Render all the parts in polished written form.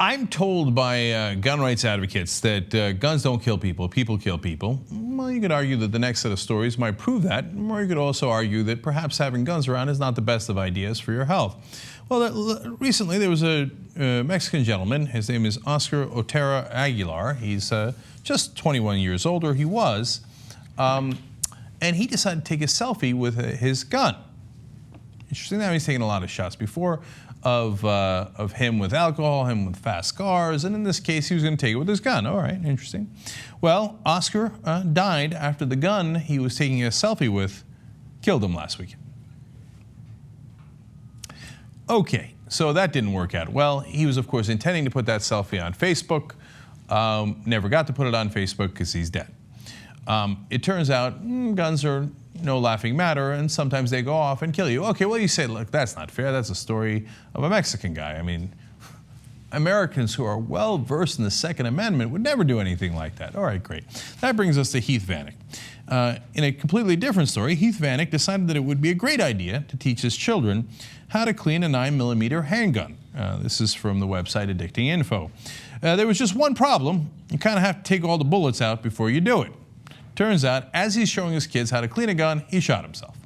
I'm told by gun rights advocates that guns don't kill people, people kill people. Well, you could argue that the next set of stories might prove that, or you could also argue that perhaps having guns around is not the best of ideas for your health. Well, recently there was a Mexican gentleman. His name is Oscar Aguilar. He's just 21 years old, or he was, and he decided to take a selfie with his gun. Interesting. Now he's taken a lot of shots before of him with alcohol, him with fast cars, and in this case he was going to take it with his gun. All right, interesting. Well, Oscar died after the gun he was taking a selfie with killed him last weekend. Okay, so that didn't work out well. He was, of course, intending to put that selfie on Facebook. Never got to put it on Facebook because he's dead. It turns out guns are no laughing matter, and sometimes they go off and kill you. Okay, well, you say, look, that's not fair. That's a story of a Mexican guy. I mean, Americans who are well versed in the Second Amendment would never do anything like that. All right, great. That brings us to Heath Vanek. In a completely different story, Heath Vanek decided that it would be a great idea to teach his children how to clean a 9mm handgun. This is from the website Addicting Info. There was just one problem. You kind of have to take all the bullets out before you do it. Turns out, as he's showing his kids how to clean a gun, he shot himself.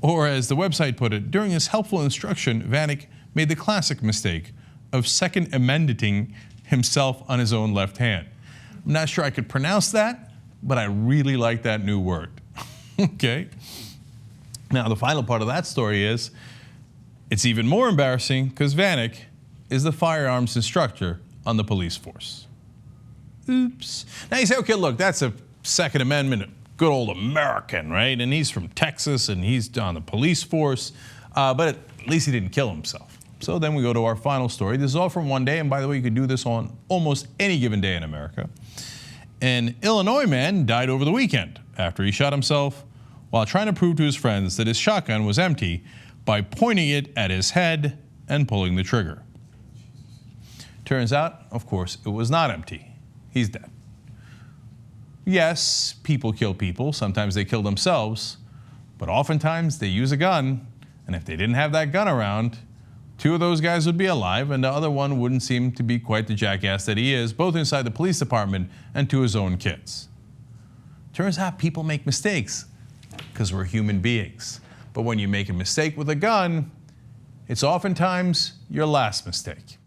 Or as the website put it, during his helpful instruction, Vanek made the classic mistake of second amending himself on his own left hand. I'm not sure I could pronounce that, but I really like that new word. Okay? Now, the final part of that story is, it's even more embarrassing because Vanek is the firearms instructor on the police force. Oops. Now you say, okay, look, that's a Second Amendment, good old American, right? And he's from Texas and he's on the police force, but at least he didn't kill himself. So then we go to our final story. This is all from one day, and by the way, you could do this on almost any given day in America. An Illinois man died over the weekend after he shot himself while trying to prove to his friends that his shotgun was empty by pointing it at his head and pulling the trigger. Turns out, of course, it was not empty. He's dead. Yes, people kill people. Sometimes they kill themselves. But oftentimes they use a gun. And if they didn't have that gun around, two of those guys would be alive, and the other one wouldn't seem to be quite the jackass that he is, both inside the police department and to his own kids. Turns out people make mistakes because we're human beings. But when you make a mistake with a gun, it's oftentimes your last mistake.